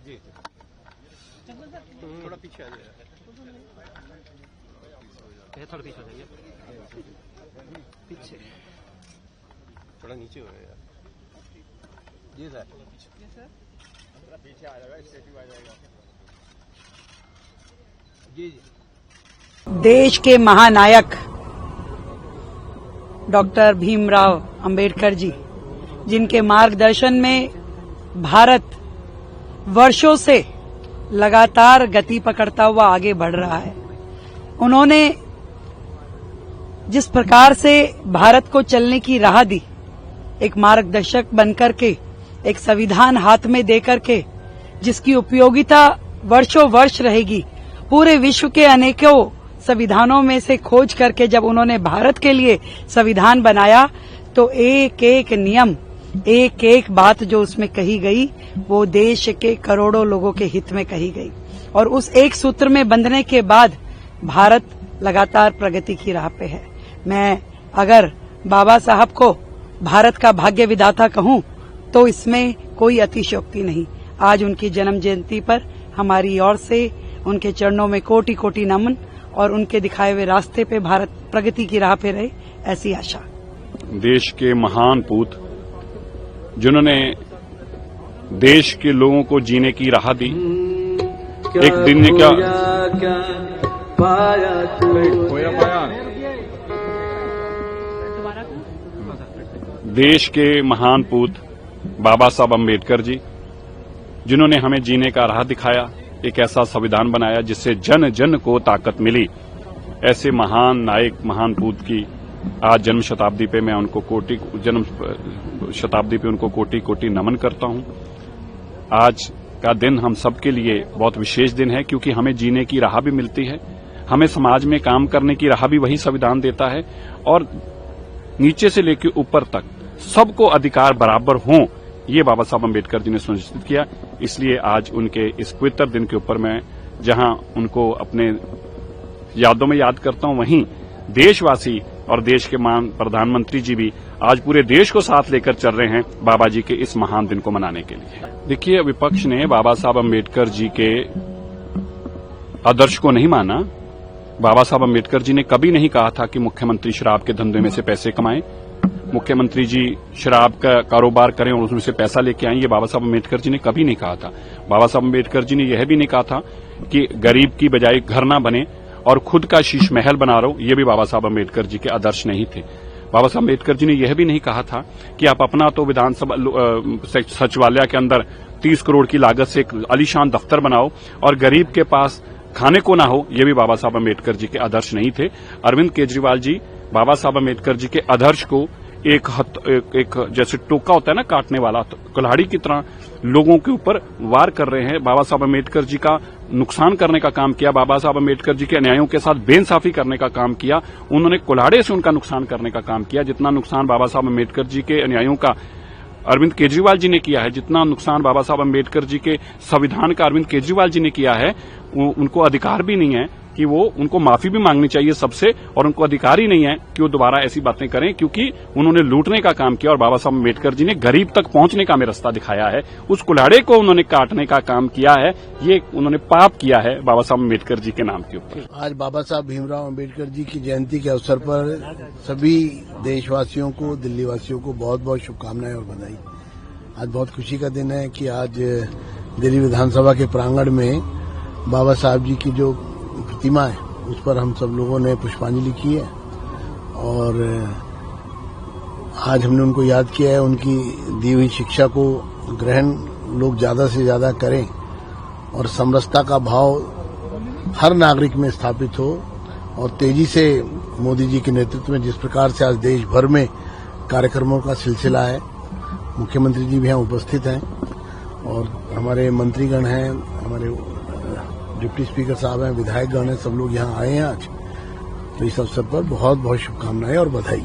जी थोड़ा पीछे आ जाइए, थोड़ा पीछे आ जाइए, पीछे थोड़ा नीचे हो यार। जी सर, थोड़ा पीछे आ जाएगा, स्टेच्यू आ जाएगा। जी जी। देश के महानायक डॉक्टर भीमराव अंबेडकर जी, जिनके मार्गदर्शन में भारत वर्षों से लगातार गति पकड़ता हुआ आगे बढ़ रहा है, उन्होंने जिस प्रकार से भारत को चलने की राह दी, एक मार्गदर्शक बनकर के, एक संविधान हाथ में देकर के, जिसकी उपयोगिता वर्षों वर्ष रहेगी, पूरे विश्व के अनेकों संविधानों में से खोज करके जब उन्होंने भारत के लिए संविधान बनाया तो एक एक नियम, एक एक बात जो उसमें कही गई वो देश के करोड़ों लोगों के हित में कही गई, और उस एक सूत्र में बंधने के बाद भारत लगातार प्रगति की राह पे है। मैं अगर बाबा साहब को भारत का भाग्य विधाता कहूं तो इसमें कोई अतिशयोक्ति नहीं। आज उनकी जन्म जयंती पर हमारी ओर से उनके चरणों में कोटि कोटि नमन, और उनके दिखाए हुए रास्ते पे भारत प्रगति की राह पे रहे, ऐसी आशा। देश के महान पूत जिन्होंने देश के लोगों को जीने की राह दी, एक दिन ने क्या देश के महान पूत बाबा साहब अम्बेडकर जी, जिन्होंने हमें जीने का राह दिखाया, एक ऐसा संविधान बनाया जिससे जन जन को ताकत मिली। ऐसे महान नायक, महान पूत की आज जन्म शताब्दी पे मैं उनको कोटि कोटि नमन करता हूं। आज का दिन हम सबके लिए बहुत विशेष दिन है, क्योंकि हमें जीने की राह भी मिलती है, हमें समाज में काम करने की राह भी वही संविधान देता है, और नीचे से लेकर ऊपर तक सबको अधिकार बराबर हों, ये बाबा साहब अम्बेडकर जी ने सुनिश्चित किया। इसलिए आज उनके इस पवित्र दिन के ऊपर मैं जहां उनको अपने यादों में याद करता हूं, वहीं देशवासी और देश के मान प्रधानमंत्री जी भी आज पूरे देश को साथ लेकर चल रहे हैं बाबा जी के इस महान दिन को मनाने के लिए। देखिए, विपक्ष ने बाबा साहब अम्बेडकर जी के आदर्श को नहीं माना। बाबा साहब अम्बेडकर जी ने कभी नहीं कहा था कि मुख्यमंत्री शराब के धंधे में से पैसे कमाएं, मुख्यमंत्री जी शराब का कारोबार करें और उसमें से पैसा लेके आएं। ये बाबा साहब अम्बेडकर जी ने कभी नहीं कहा था। बाबा साहब अम्बेडकर जी ने यह भी नहीं कहा था कि गरीब की बजाय घर ना बने और खुद का शीश महल बना रहो, ये भी बाबा साहब अम्बेडकर जी के आदर्श नहीं थे। बाबा साहब अम्बेडकर जी ने यह भी नहीं कहा था कि आप अपना तो विधानसभा सचिवालय के अंदर 30 करोड़ की लागत से एक आलीशान दफ्तर बनाओ और गरीब के पास खाने को ना हो, ये भी बाबा साहब अम्बेडकर जी के आदर्श नहीं थे। अरविंद केजरीवाल जी बाबा साहब अम्बेडकर जी के आदर्श को एक जैसे टोका होता है ना काटने वाला, तो कुल्हाड़ी की तरह लोगों के ऊपर वार कर रहे हैं। बाबा साहब अम्बेडकर जी का नुकसान करने का काम किया, बाबा साहब अम्बेडकर जी के अन्यायों के साथ बेइंसाफी करने का काम किया, उन्होंने कुल्हाड़े से उनका नुकसान करने का काम किया। जितना नुकसान बाबा साहब अम्बेडकर जी के अन्यायों का अरविंद केजरीवाल जी ने किया है, जितना नुकसान बाबा साहब अम्बेडकर जी के संविधान का अरविंद केजरीवाल जी ने किया है, उनको अधिकार भी नहीं है कि उनको माफी भी मांगनी चाहिए सबसे, और उनको अधिकार ही नहीं है कि वो दोबारा ऐसी बातें करें, क्योंकि उन्होंने लूटने का काम किया और बाबा साहब अम्बेडकर जी ने गरीब तक पहुंचने का हमें रास्ता दिखाया है। उस कुल्हाड़े को उन्होंने काटने का काम किया है, ये उन्होंने पाप किया है बाबा साहब अम्बेडकर जी के नाम के ऊपर। आज बाबा साहब भीमराव अम्बेडकर जी की जयंती के अवसर पर सभी देशवासियों को, दिल्ली वासियों को बहुत बहुत शुभकामनाएं और बधाई। आज बहुत खुशी का दिन है कि आज दिल्ली विधानसभा के प्रांगण में बाबा साहब जी की जो प्रतिमा है उस पर हम सब लोगों ने पुष्पांजलि की है, और आज हमने उनको याद किया है। उनकी दी हुई शिक्षा को ग्रहण लोग ज्यादा से ज्यादा करें और समरसता का भाव हर नागरिक में स्थापित हो, और तेजी से मोदी जी के नेतृत्व में जिस प्रकार से आज देश भर में कार्यक्रमों का सिलसिला है, मुख्यमंत्री जी भी यहाँ उपस्थित हैं और हमारे मंत्रीगण हैं, हमारे डिप्टी स्पीकर साहब हैं, विधायकगण हैं, सब लोग यहाँ आए हैं आज। तो इस अवसर पर बहुत बहुत शुभकामनाएं और बधाई।